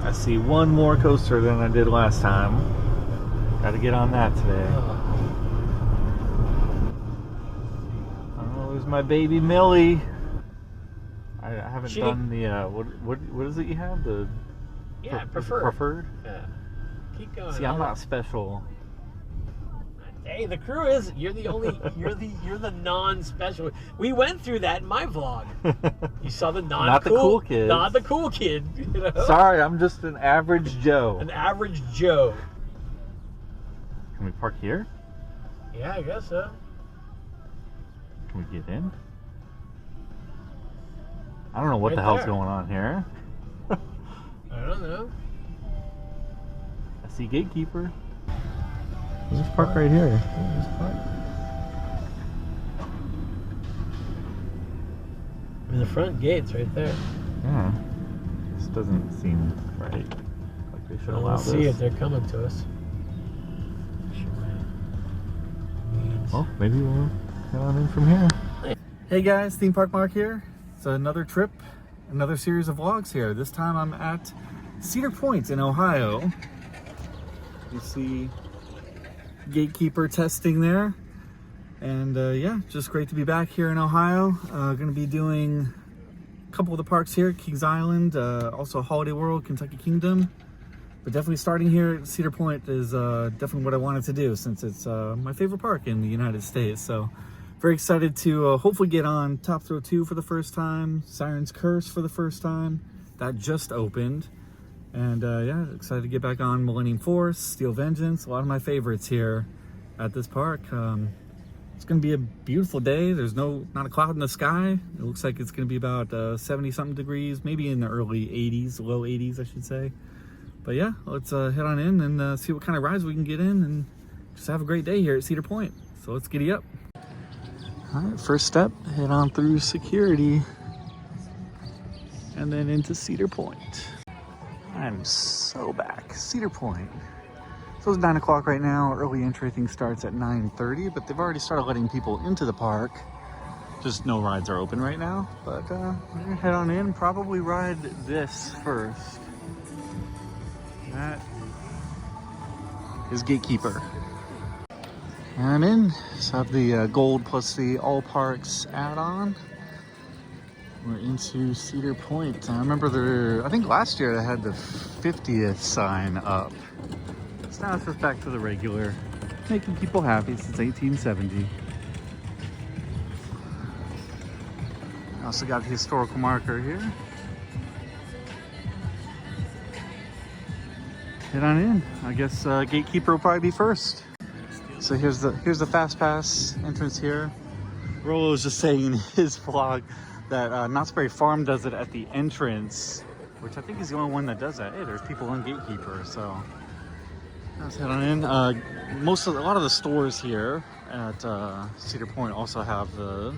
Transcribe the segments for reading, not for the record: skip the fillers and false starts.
I see one more coaster than I did last time. Got to get on that today. Oh, there's my baby Millie. I haven't done the what is it you have? The preferred. Yeah. Keep going. See, I'm not special. Hey, the crew is. You're the only. you're the non-special. We went through that in my vlog. You saw the non-cool. Not the cool kid. Not the cool kid. You know? Sorry, I'm just an average Joe. An average Joe. Can we park here? Yeah, I guess so. Can we get in? I don't know what the hell's going on here. I don't know. I see GateKeeper. Let's just park right here. Just park. I mean, the front gate's right there. Yeah. This doesn't seem right. Like they should allow Let's this. see if they're coming to us. Well, maybe we'll head on in from here. Hey guys, Theme Park Mark here. It's another trip, another series of vlogs here. This time I'm at Cedar Point in Ohio. You see GateKeeper testing there. And yeah, just great to be back here in Ohio. Gonna be doing a couple of the parks here, Kings Island, also Holiday World, Kentucky Kingdom. But definitely starting here at Cedar Point is definitely what I wanted to do, since it's my favorite park in the United States. So very excited to hopefully get on Top Thrill 2 for the first time, Sirenscurse for the first time. That just opened. And yeah, excited to get back on Millennium Force, steelvengeance, a lot of my favorites here at this park. It's going to be a beautiful day. There's not a cloud in the sky. It looks like it's going to be about 70 something degrees, maybe in the early 80s, low 80s I should say. But yeah, let's head on in and see what kind of rides we can get in and just have a great day here at Cedar Point. So let's giddy up. All right, first step, head on through security and then into Cedar Point. I'm so back, Cedar Point. So it's 9 o'clock right now. Early entry I think starts at 9:30, but they've already started letting people into the park. Just no rides are open right now, but we're gonna head on in and probably ride this first. That is GateKeeper. And I'm in. So I have the gold plus the all parks add-on. We're into Cedar Point. I remember I think last year they had the 50th sign up. So now it's just back to the regular, making people happy since 1870. I also got the historical marker here. Head on in. I guess GateKeeper will probably be first. So here's the fast pass entrance here. Rolo was just saying in his vlog that Knott's Berry Farm does it at the entrance, which I think is the only one that does that. Hey, there's people on GateKeeper, so let's head on in. A lot of the stores here at Cedar Point also have the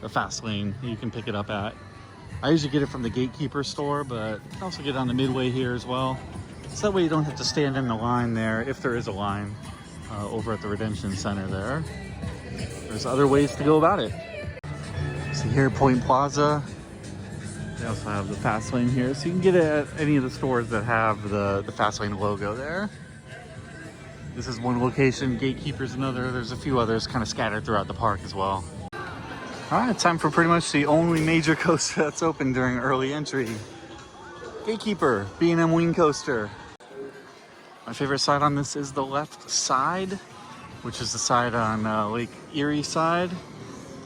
fast lane you can pick it up at. I usually get it from the GateKeeper store, but you can also get it on the Midway here as well. So that way you don't have to stand in the line there, if there is a line, over at the Redemption Center there. There's other ways to go about it. So here at Point Plaza, they also have the fast lane here. So you can get it at any of the stores that have the fast lane logo there. This is one location, GateKeeper's another. There's a few others kind of scattered throughout the park as well. All right, time for pretty much the only major coaster that's open during early entry. GateKeeper, B&M Wing Coaster. My favorite side on this is the left side, which is the side on Lake Erie side.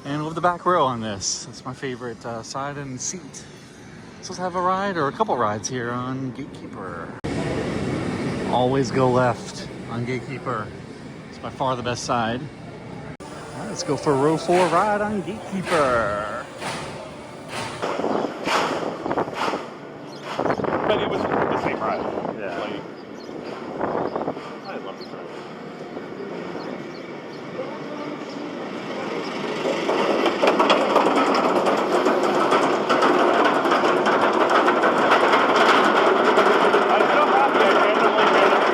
And love the back row on this. That's my favorite side and seat. So let's have a ride or a couple rides here on GateKeeper. Always go left on GateKeeper. It's by far the best side. All right, let's go for a row 4 ride on GateKeeper. But it was the same ride. Yeah. Like, I love this ride. I'm so happy I randomly ran up to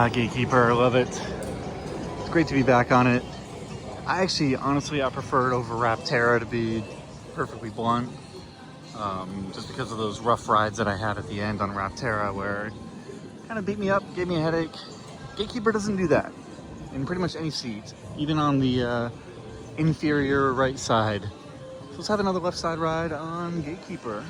GateKeeper, I love it. It's great to be back on it. Honestly, I prefer it over Raptor, to be perfectly blunt. Just because of those rough rides that I had at the end on Raptor, where it kind of beat me up, gave me a headache. GateKeeper doesn't do that in pretty much any seat, even on the inferior right side. So let's have another left side ride on GateKeeper.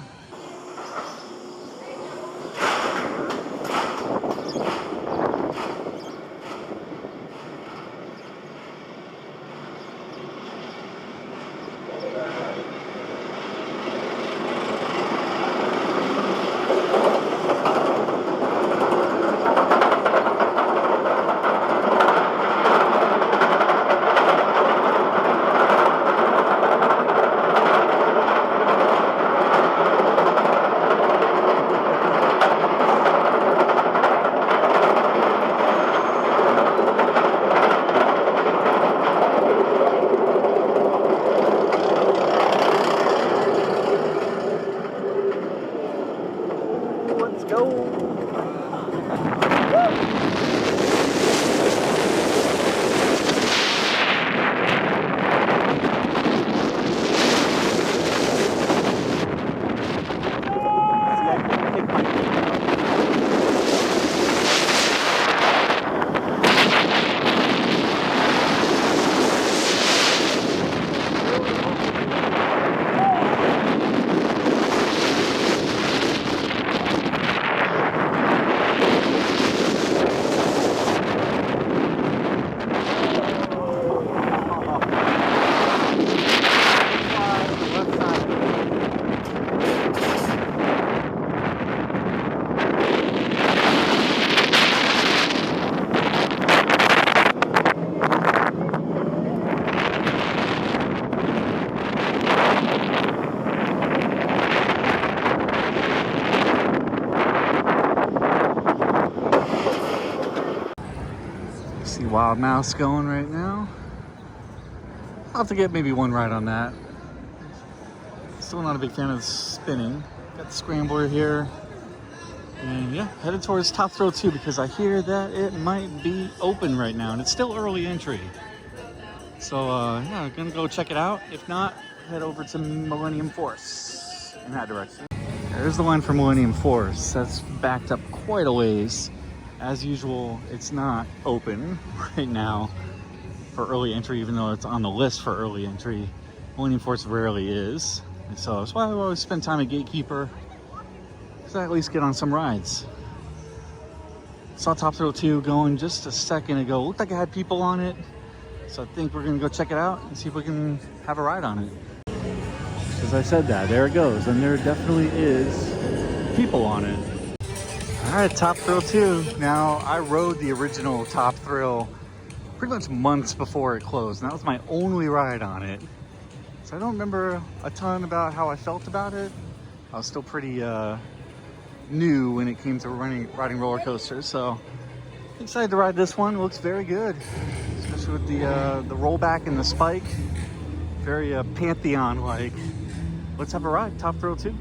See Wild Mouse going right now. I'll have to get maybe one ride on that. Still not a big fan of the spinning. Got the scrambler here. And yeah, headed towards Top Thrill 2 because I hear that it might be open right now and it's still early entry. So yeah, gonna go check it out. If not, head over to Millennium Force in that direction. There's the line for Millennium Force. That's backed up quite a ways. As usual, it's not open right now for early entry, even though it's on the list for early entry. Millennium Force rarely is. And so that's why I always spend time at GateKeeper, so I at least get on some rides. Saw Top Thrill 2 going just a second ago. Looked like it had people on it. So I think we're gonna go check it out and see if we can have a ride on it. As I said that, there it goes. And there definitely is people on it. All right, Top Thrill 2. Now, I rode the original Top Thrill pretty much months before it closed. And that was my only ride on it. So I don't remember a ton about how I felt about it. I was still pretty new when it came to riding roller coasters. So excited to ride this one. It looks very good, especially with the rollback and the spike. Very Pantheon-like. Let's have a ride, Top Thrill 2.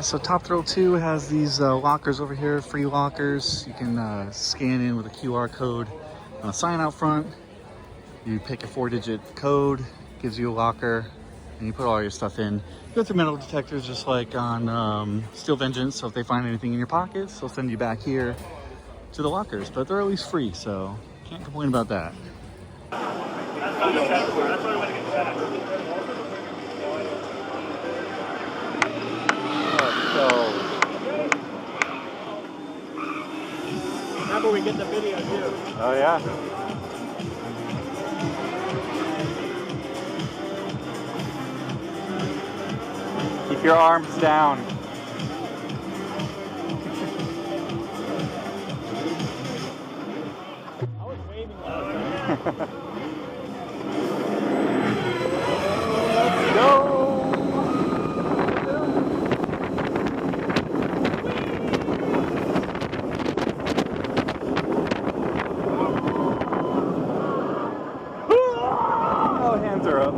So Top Thrill 2 has these lockers over here, free lockers. You can scan in with a QR code on a sign out front. You pick a 4-digit code, gives you a locker, and you put all your stuff in. You go through metal detectors just like on SteelVengeance, so if they find anything in your pockets, they'll send you back here to the lockers, but they're at least free, so can't complain about that. Remember, we get the video too. Oh yeah. Keep your arms down. I was waving last time. Let's go. Oh, hands are up.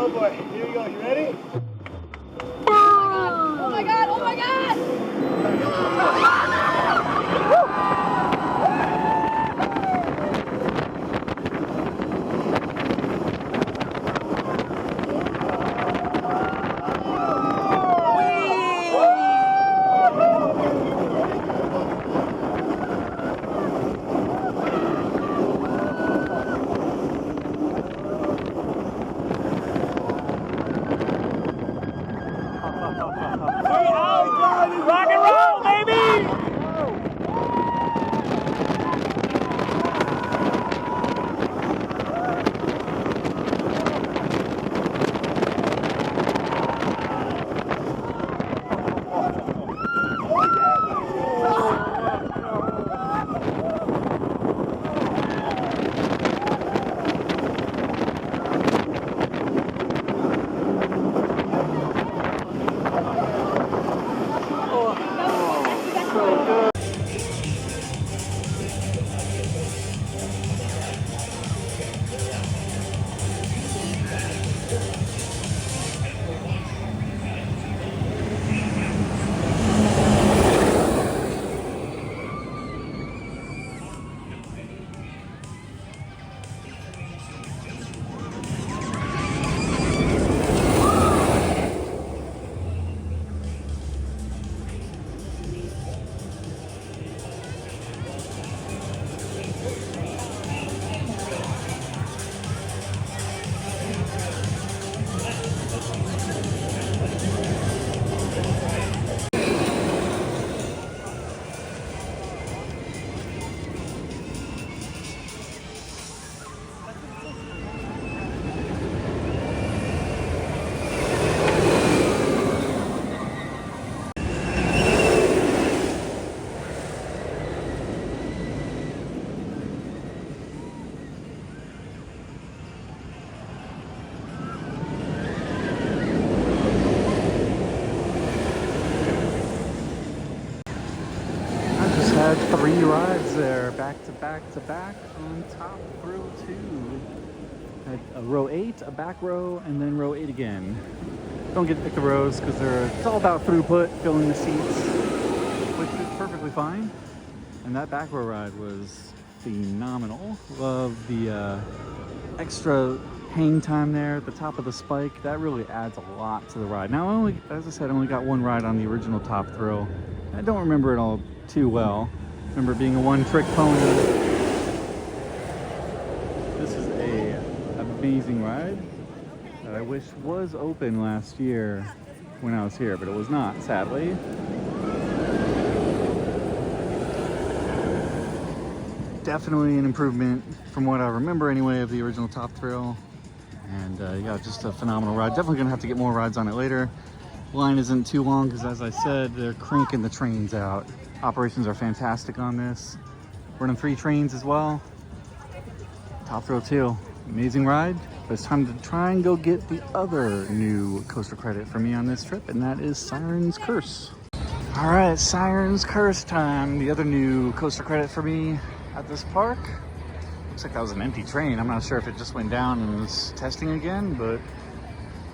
Oh boy, here we go. You ready? Oh my god, oh my god! Rock and roll, baby! Had 3 rides there, back to back to back on top of row 2. Had a row 8, a back row, and then row 8 again. Don't get to pick the rows because it's all about throughput, filling the seats, which is perfectly fine. And that back row ride was phenomenal. Love the extra hang time there at the top of the spike. That really adds a lot to the ride. Now, as I said, I only got 1 ride on the original Top Thrill. I don't remember it all too well. Remember it being a one-trick pony. This is a amazing ride that I wish was open last year when I was here, but it was not, sadly. Definitely an improvement from what I remember anyway of the original Top Thrill. And yeah, just a phenomenal ride. Definitely gonna have to get more rides on it later. Line isn't too long because, as I said, they're cranking the trains out. Operations are fantastic on this. Running 3 trains as well. Top Thrill 2, amazing ride. But it's time to try and go get the other new coaster credit for me on this trip, and that is Sirenscurse. All right, Sirenscurse time. The other new coaster credit for me at this park. Looks like that was an empty train. I'm not sure if it just went down and was testing again, but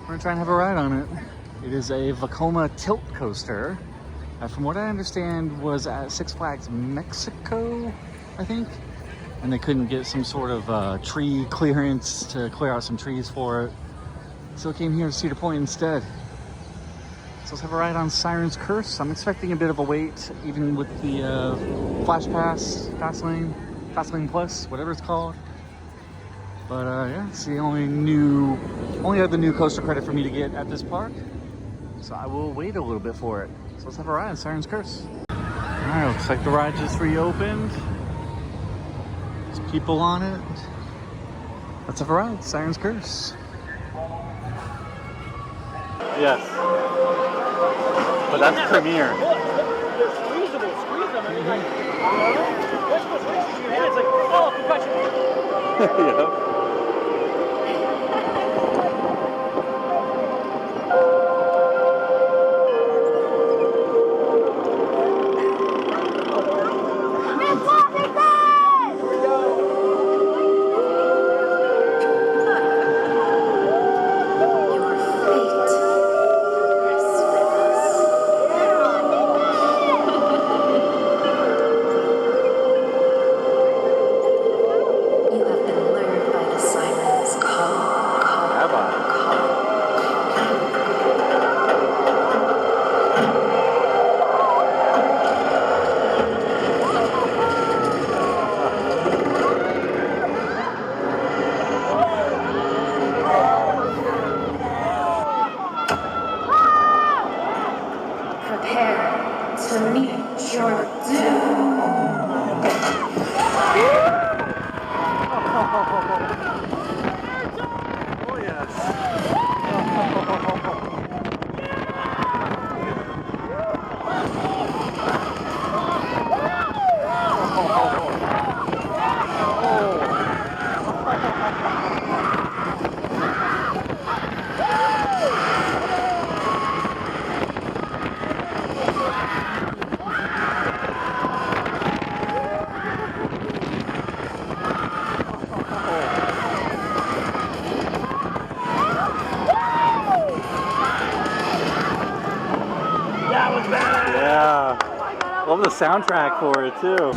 we're gonna try and have a ride on it. It is a Vekoma tilt coaster. From what I understand was at Six Flags Mexico, I think. And they couldn't get some sort of tree clearance to clear out some trees for it. So it came here to Cedar Point instead. So let's have a ride on Sirenscurse. I'm expecting a bit of a wait, even with the Flash Pass, Fast Lane Plus, whatever it's called. But yeah, it's the only other new coaster credit for me to get at this park. So I will wait a little bit for it. So let's have a ride on Sirenscurse. All right, looks like the ride just reopened. There's people on it. Let's have a ride, Sirenscurse. Yes. But that's Premiere. They're squeezable. Squeeze them. I mean, like, this was racing your head. It's like, oh, concussion. Yeah. soundtrack for it too.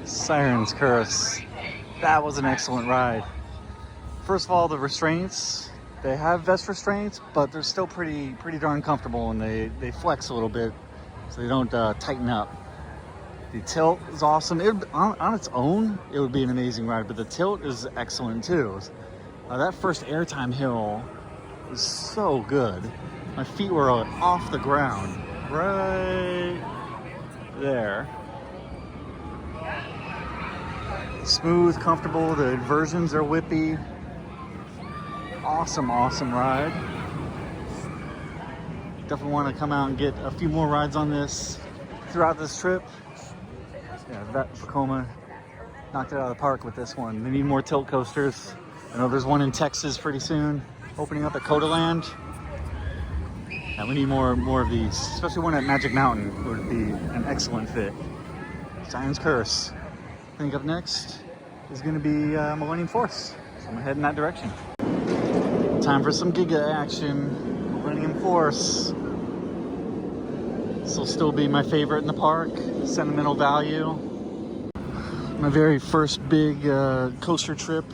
Sirenscurse. That was an excellent ride. First of all, the restraints, they have vest restraints, but they're still pretty darn comfortable, and they flex a little bit so they don't tighten up. The tilt is awesome. On its own, it would be an amazing ride, but the tilt is excellent too. That first airtime hill was so good. My feet were off the ground right there. Smooth, comfortable, the inversions are whippy. Awesome ride. Definitely want to come out and get a few more rides on this throughout this trip. Yeah, that Tacoma knocked it out of the park with this one. They need more tilt coasters. I know there's one in Texas pretty soon, opening up at Codaland. And we need more of these, especially one at Magic Mountain would be an excellent fit. Sirenscurse. I think up next is going to be Millennium Force. So I'm heading that direction. Time for some Giga action. Millennium Force. This will still be my favorite in the park. Sentimental value. My very first big coaster trip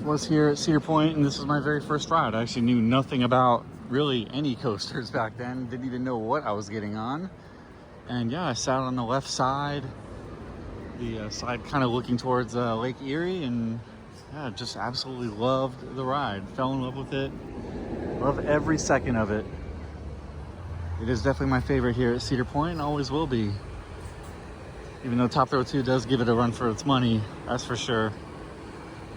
was here at Cedar Point, and this was my very first ride. I actually knew nothing about really any coasters back then. Didn't even know what I was getting on. And yeah, I sat on the left side. The side kind of looking towards Lake Erie, and yeah, just absolutely loved the ride. Fell in love with it. Love every second of it. It is definitely my favorite here at Cedar Point, and always will be. Even though Top Throw 2 does give it a run for its money, that's for sure.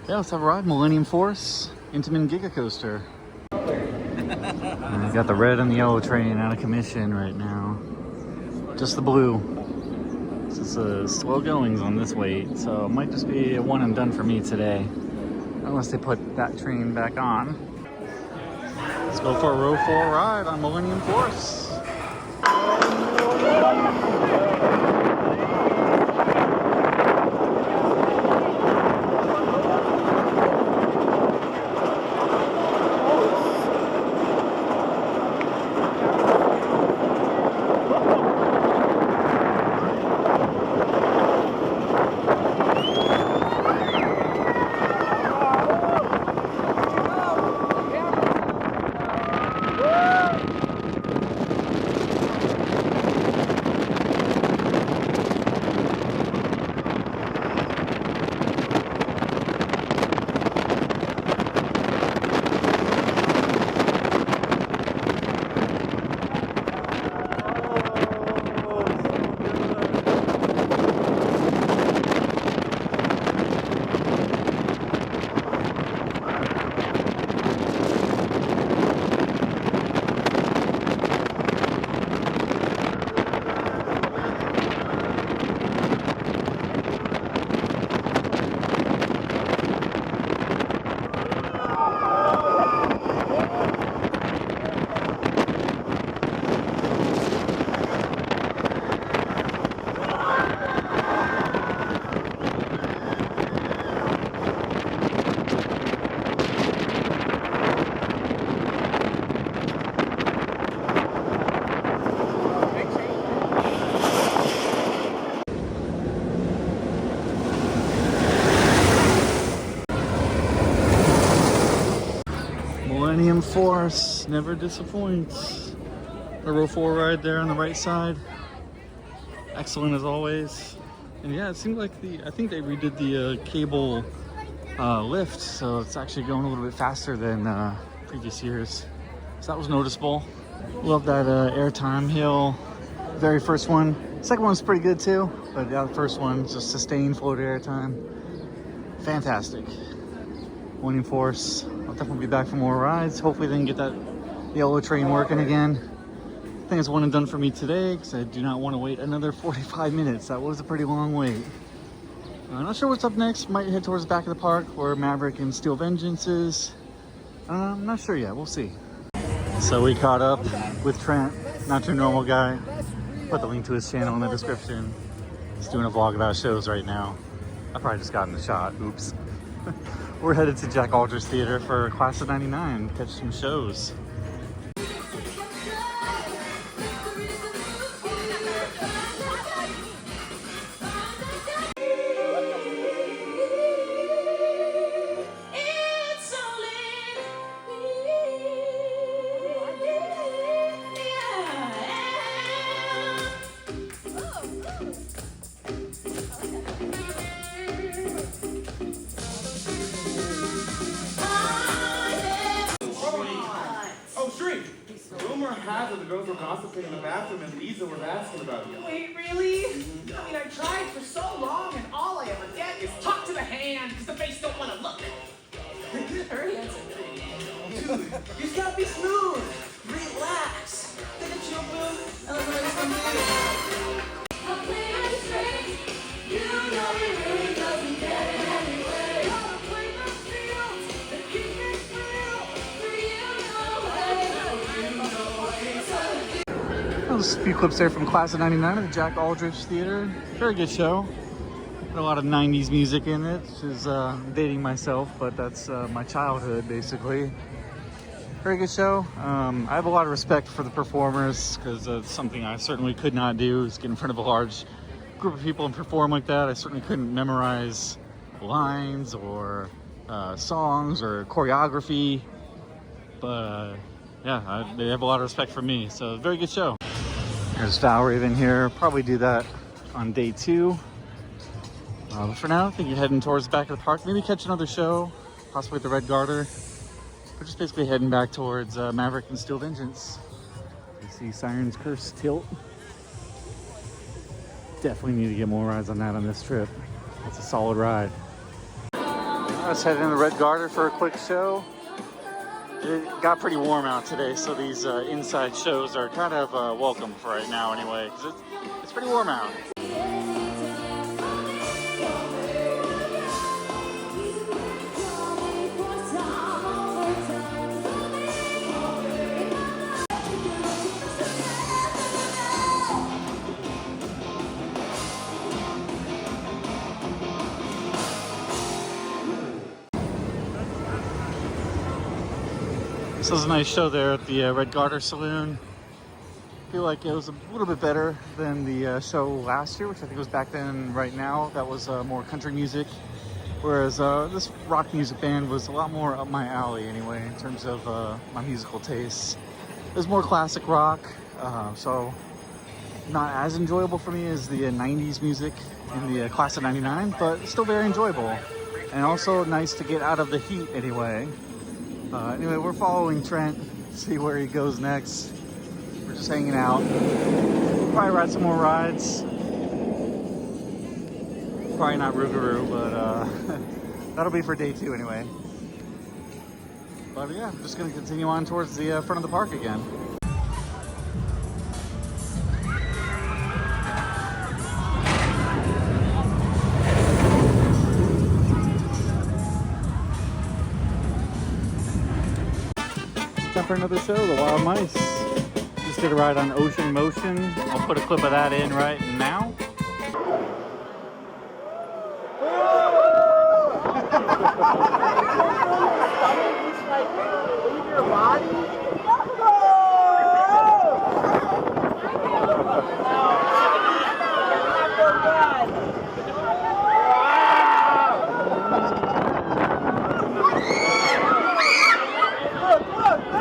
Yeah, let's have a ride. Millennium Force, Intamin Giga Coaster. I got the red and the yellow train out of commission right now. Just the blue. It's slow goings on this wait, so it might just be a one and done for me today, unless they put that train back on. Let's go for a row 4 ride on Millennium Force. Millennium Force never disappoints. The row 4 ride there on the right side. Excellent as always. And yeah, it seemed like I think they redid the cable lift, so it's actually going a little bit faster than previous years. So that was noticeable. Love that airtime hill. Very first one. Second one's pretty good too, but yeah, the first one, just sustained float airtime. Fantastic. Millennium Force. I'll definitely be back for more rides. Hopefully they can get that yellow train working again. I think it's one and done for me today because I do not want to wait another 45 minutes. That was a pretty long wait. I'm not sure what's up next. Might head towards the back of the park where Maverick and Steelvengeance is. I'm not sure yet. We'll see. So we caught up with Trent, not your normal guy. Put the link to his channel in the description. He's doing a vlog about shows right now. I probably just got in the shot. Oops. We're headed to Jack Aldridge Theater for Class of '99. Catch some shows. The girls were gossiping in the bathroom and Lisa was asking about you. Wait, really? I mean, I tried for so long and all I ever get is talk to the hand because the face don't want to look. Hurry, dude, you just gotta be smooth. Relax. Take a chill pill and let the rest come to you. You know it really doesn't get it anyway. Gotta play the field and keep it real. For you know There's a few clips there from Class of '99 at the Jack Aldridge Theater. Very good show. Got a lot of '90s music in it, which is dating myself, but that's my childhood basically. Very good show. I have a lot of respect for the performers because it's something I certainly could not do, is get in front of a large group of people and perform like that. I certainly couldn't memorize lines or songs or choreography, but yeah, they have a lot of respect for me, so very good show. There's valravn here. Probably do that on day 2. But for now, I think you're heading towards the back of the park. Maybe catch another show, possibly at the Red Garter. We're just basically heading back towards Maverick and Steelvengeance. You see Sirenscurse tilt. Definitely need to get more rides on that on this trip. It's a solid ride. Let's head into the Red Garter for a quick show. It got pretty warm out today, so these inside shows are kind of welcome for right now anyway, because it's pretty warm out. This was a nice show there at the Red Garter Saloon. I feel like it was a little bit better than the show last year, which I think was back then. Right now, that was more country music, whereas this rock music band was a lot more up my alley anyway, in terms of my musical tastes. It was more classic rock, so not as enjoyable for me as the 90s music in the Class of '99, but still very enjoyable. And also nice to get out of the heat anyway. Anyway, we're following Trent, see where he goes next. We're just hanging out. Probably ride some more rides. Probably not Rougarou, but that'll be for day 2 anyway. But yeah, I'm just gonna continue on towards the front of the park again. Time for another show, the Wild Mice. Just did a ride on Ocean Motion. I'll put a clip of that in right now. Leave your body. Look,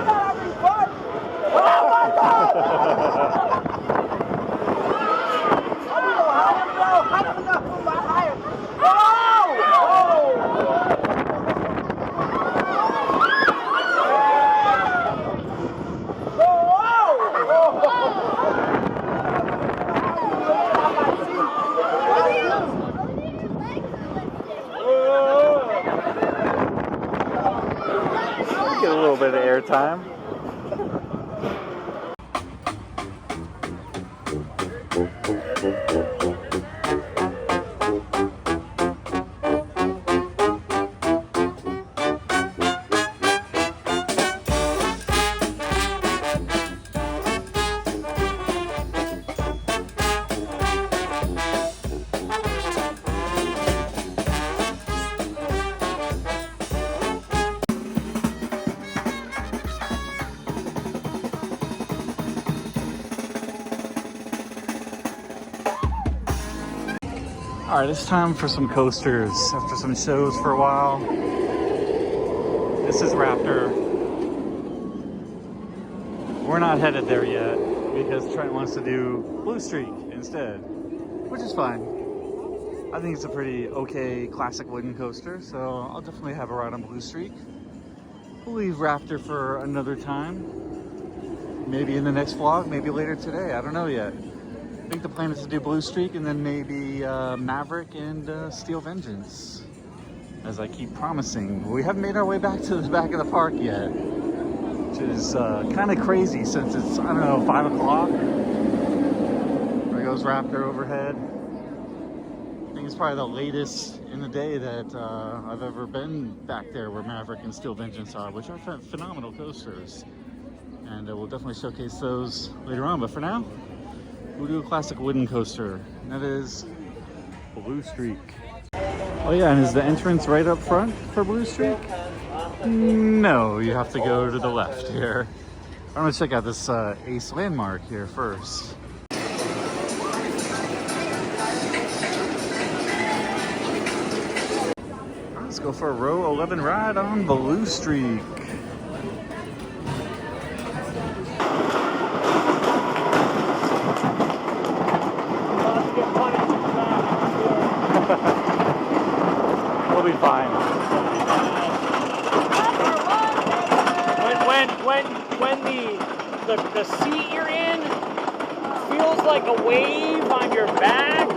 little bit of airtime. All right, it's time for some coasters after some shows for a while. This is Raptor. We're not headed there yet because Trent wants to do Bluestreak instead, which is fine. I think it's a pretty okay classic wooden coaster, so I'll definitely have a ride on Bluestreak. We'll leave Raptor for another time. Maybe in the next vlog, maybe later today, I don't know yet. I think the plan is to do Bluestreak and then maybe Maverick and steelvengeance, as I keep promising. We haven't made our way back to the back of the park yet, which is kind of crazy since it's, I don't know, 5 o'clock. There goes Raptor overhead. I think it's probably the latest in the day that I've ever been back there where Maverick and steelvengeance are, which are phenomenal coasters. And we'll definitely showcase those later on, but for now, we'll do a classic wooden coaster, and that is Bluestreak. Oh yeah, and is the entrance right up front for Bluestreak? No, you have to go to the left here. I'm gonna check out this Ace landmark here first. Let's go for a row 11 ride on Bluestreak. We'll be fine. When the seat you're in feels like a wave on your back,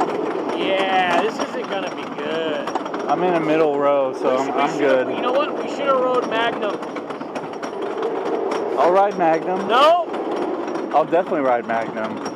yeah, this isn't gonna be good. I'm in a middle row, so I'm good. You know what? We should have rode Magnum. I'll ride Magnum. No? I'll definitely ride Magnum.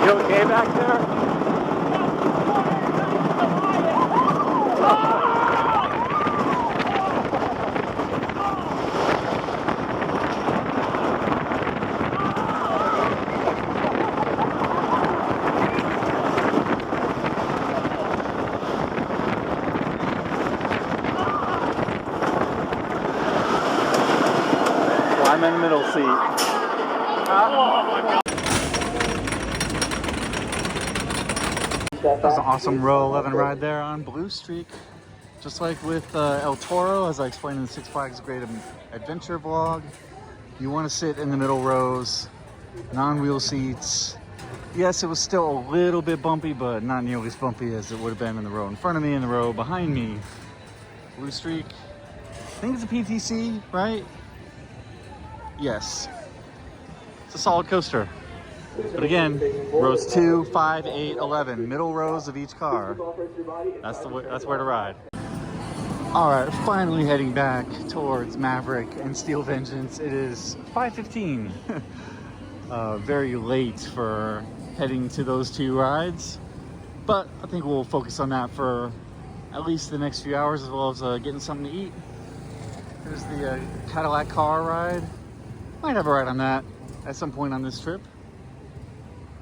You okay back there? Well, I'm in the middle seat. That was an awesome row 11 ride there on Bluestreak. Just like with El Toro, as I explained in the Six Flags Great Adventure vlog, you want to sit in the middle rows, non-wheel seats. Yes, it was still a little bit bumpy, but not nearly as bumpy as it would have been in the row in front of me and the row behind me. Bluestreak, I think it's a PTC, right? Yes. It's a solid coaster. But again, rows 2, 5, 8, 11, middle rows of each car. That's where to ride. All right, finally heading back towards Maverick and steelvengeance. It is 5:15. Very late for heading to those two rides, but I think we'll focus on that for at least the next few hours, as well as getting something to eat. There's the Cadillac car ride. Might have a ride on that at some point on this trip.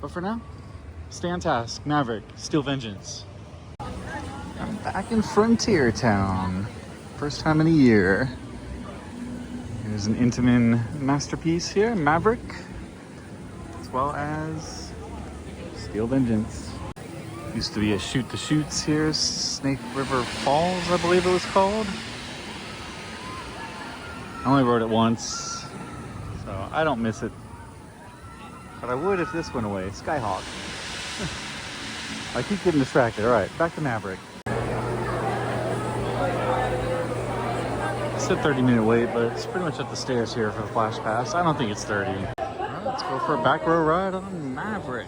But for now, stay on task. Maverick, steelvengeance. I'm back in Frontier Town. First time in a year. There's an Intamin masterpiece here, Maverick, as well as steelvengeance. Used to be a Shoot the Chutes here, Snake River Falls, I believe it was called. I only rode it once, so I don't miss it. But I would if this went away. Skyhawk. I keep getting distracted. All right, back to Maverick. It's a 30-minute wait, but it's pretty much at the stairs here for the Flash Pass. I don't think it's 30. All right, let's go for a back row ride on Maverick.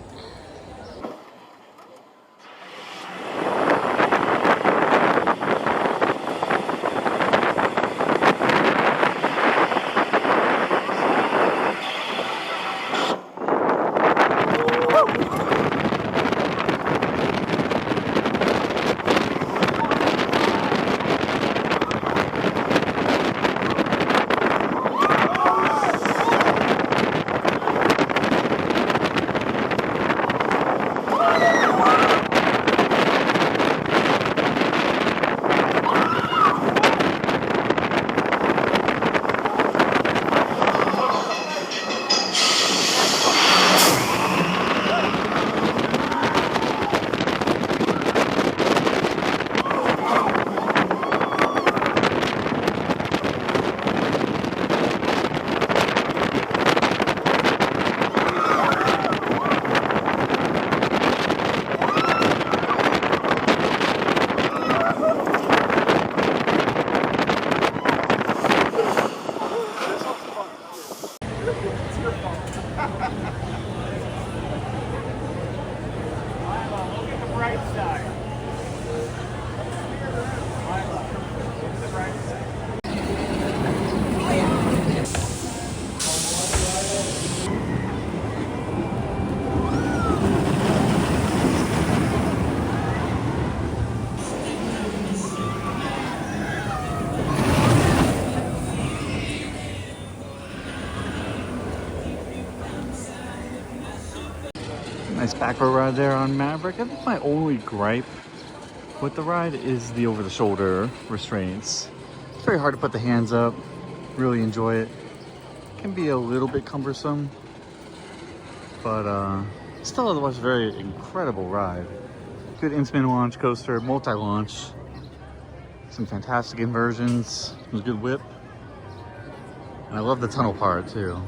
Nice back row ride there on Maverick. I think my only gripe with the ride is the over-the-shoulder restraints. It's very hard to put the hands up, really enjoy it. Can be a little bit cumbersome, but still otherwise a very incredible ride. Good in-spin launch coaster, multi-launch, some fantastic inversions, it was a good whip. And I love the tunnel part too.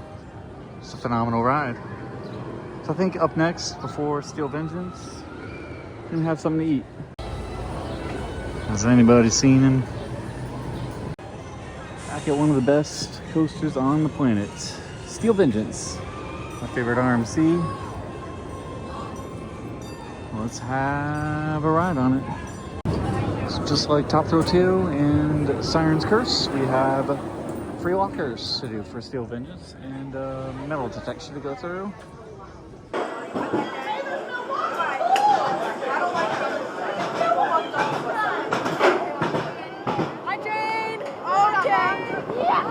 It's a phenomenal ride. So I think up next, before Steel Vengeance, we're gonna have something to eat. Has anybody seen him? Back at one of the best coasters on the planet, Steel Vengeance, my favorite RMC. Let's have a ride on it. So just like Top Throw 2 and Sirenscurse, we have free walkers to do for Steel Vengeance and metal detection to go through. Hi, Jane. Okay. Yeah.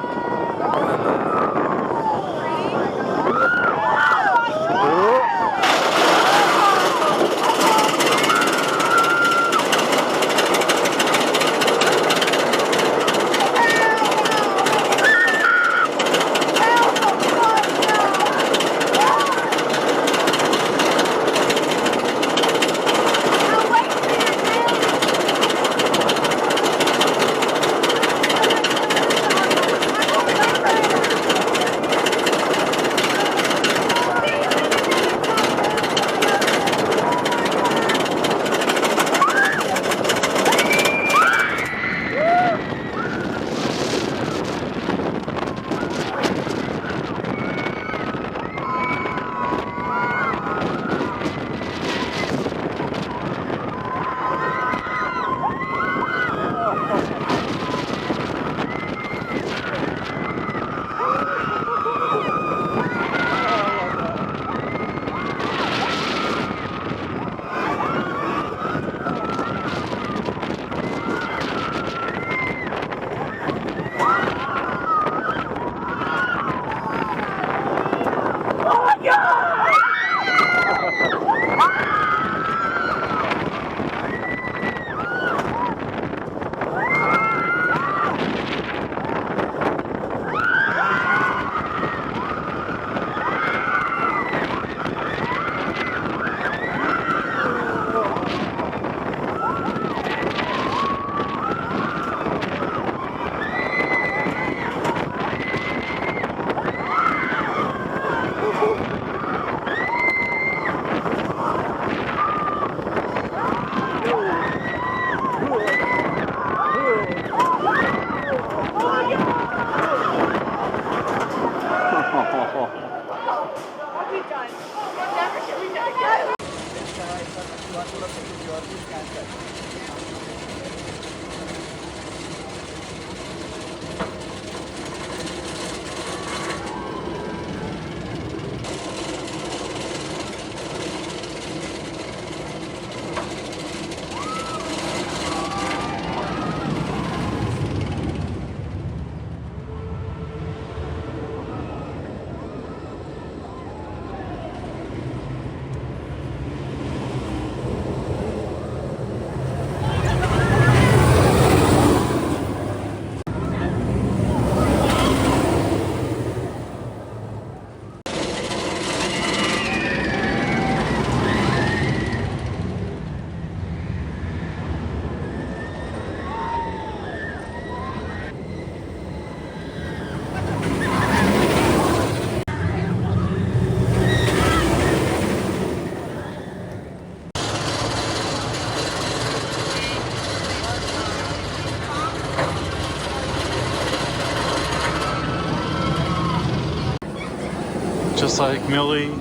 Just like Millie,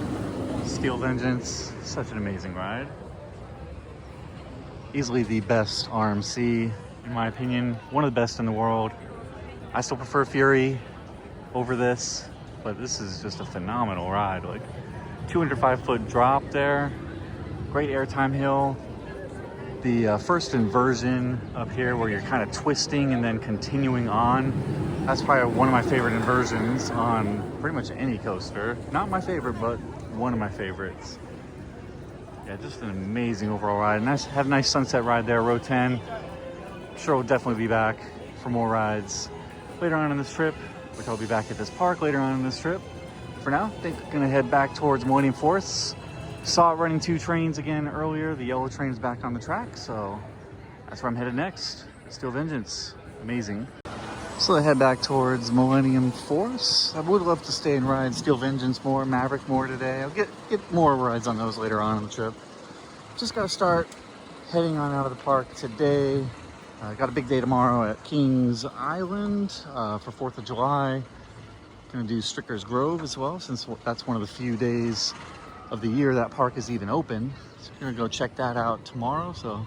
Steel Vengeance, such an amazing ride. Easily the best RMC, in my opinion. One of the best in the world. I still prefer Fury over this, but this is just a phenomenal ride. Like 205-foot drop there, great airtime hill. The first inversion up here where you're kind of twisting and then continuing on. That's probably one of my favorite inversions on pretty much any coaster. Not my favorite, but one of my favorites. Yeah, just an amazing overall ride. Had a nice sunset ride there, row 10. I'm sure we'll definitely be back for more rides later on in this trip, which I'll be back at this park later on in this trip. For now, I think we're gonna head back towards Millennium Force. Saw it running 2 trains again earlier. The yellow train's back on the track, so that's where I'm headed next. Steel Vengeance, amazing. So I head back towards Millennium Force. I would love to stay and ride Steel Vengeance more, Maverick more today. I'll get more rides on those later on in the trip. Just gotta start heading on out of the park today. Got a big day tomorrow at Kings Island for 4th of July. Gonna do Stricker's Grove as well, since that's one of the few days of the year that park is even open. So we're gonna go check that out tomorrow. So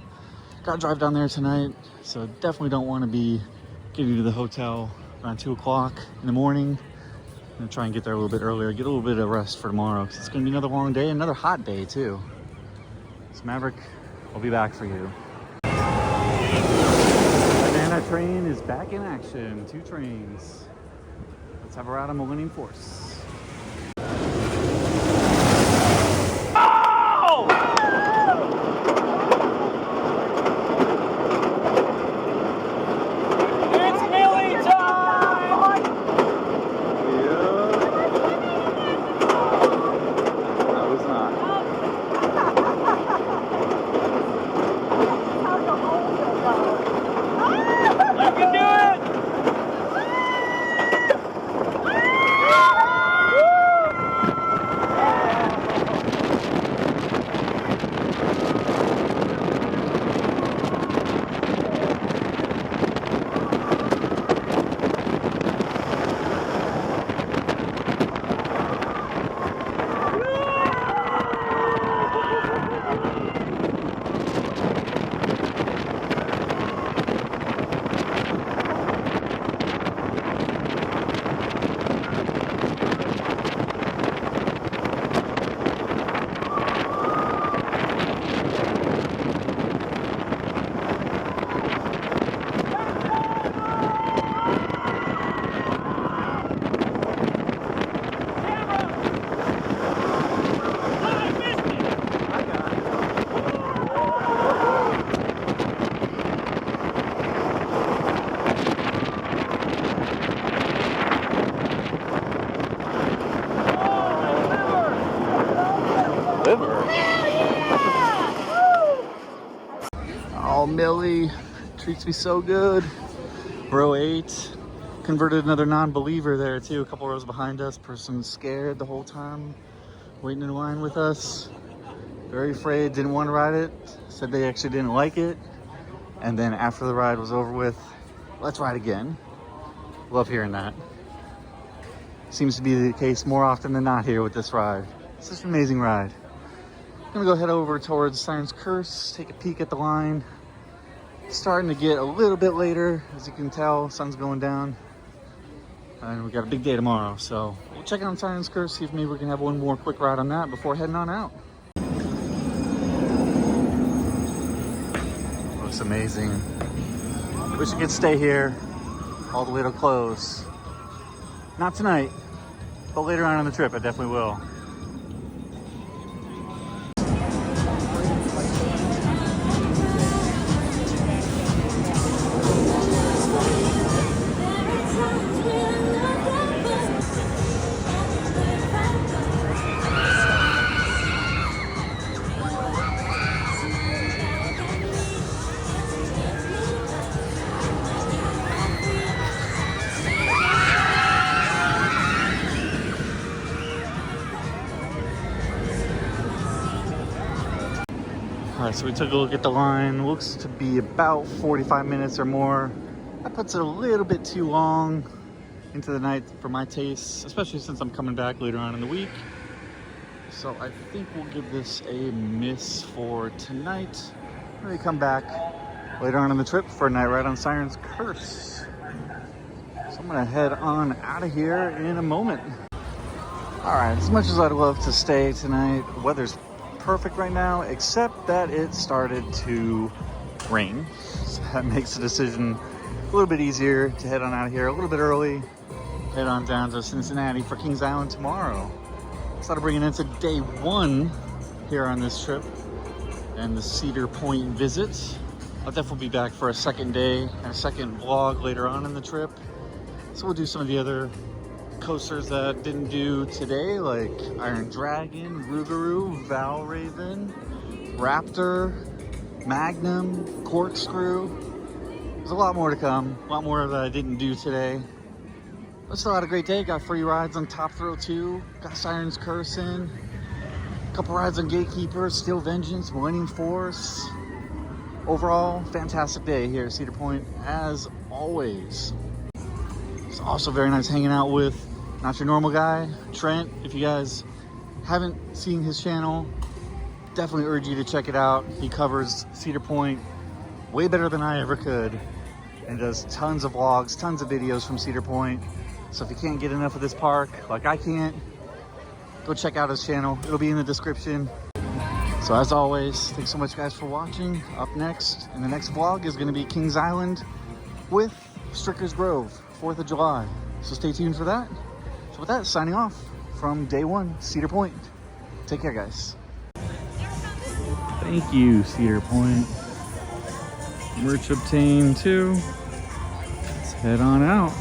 gotta drive down there tonight. So definitely don't want to be getting to the hotel around 2 o'clock in the morning. I'm gonna try and get there a little bit earlier, get a little bit of rest for tomorrow, because it's gonna be another long day, another hot day too. So Maverick, I'll be back for you. Banana train is back in action, 2 trains. Let's have a ride on Millennium Force. Oh, Millie treats me so good. Row 8. Converted another non-believer there too. A couple rows behind us. Person scared the whole time, waiting in line with us. Very afraid, didn't want to ride it. Said they actually didn't like it. And then after the ride was over with, let's ride again. Love hearing that. Seems to be the case more often than not here with this ride. It's just an amazing ride. I'm gonna go head over towards Sirenscurse, take a peek at the line. Starting to get a little bit later, as you can tell, sun's going down. And we got a big day tomorrow, so we'll check out Sirenscurse, see if maybe we can have one more quick ride on that before heading on out. Looks amazing. Wish I could stay here all the way to close. Not tonight, but later on the trip I definitely will. Alright, so we took a look at the line. Looks to be about 45 minutes or more. That puts it a little bit too long. into the night for my tastes, especially since I'm coming back later on in the week. So I think we'll give this a miss for tonight. When we come back later on in the trip for a night ride on Sirenscurse. So I'm gonna head on out of here in a moment. All right, as much as I'd love to stay tonight, the weather's perfect right now, except that it started to rain. So that makes the decision a little bit easier to head on out of here a little bit early, head on down to Cincinnati for Kings Island tomorrow. So that'll bring it into day 1 here on this trip and the Cedar Point visit. I'll definitely be back for a second day and a second vlog later on in the trip. So we'll do some of the other coasters that I didn't do today, like Iron Dragon, Rougarou, Valravn, Raptor, Magnum, Corkscrew. There's a lot more to come, a lot more that I didn't do today. But still had a great day. Got free rides on Top Thrill 2, got Sirenscurse in, a couple rides on GateKeeper, Steelvengeance, Millennium Force. Overall, fantastic day here at Cedar Point, as always. It's also very nice hanging out with Not Your Normal Guy, Trent. If you guys haven't seen his channel, definitely urge you to check it out. He covers Cedar Point way better than I ever could and does tons of vlogs, tons of videos from Cedar Point. So if you can't get enough of this park, like I can't, go check out his channel. It'll be in the description. So as always, thanks so much guys for watching. Up next, in the next vlog, is gonna be Kings Island with Stricker's Grove, 4th of July. So stay tuned for that. So with that, signing off from day 1, Cedar Point. Take care, guys. Thank you, Cedar Point. Merch obtained too. Let's head on out.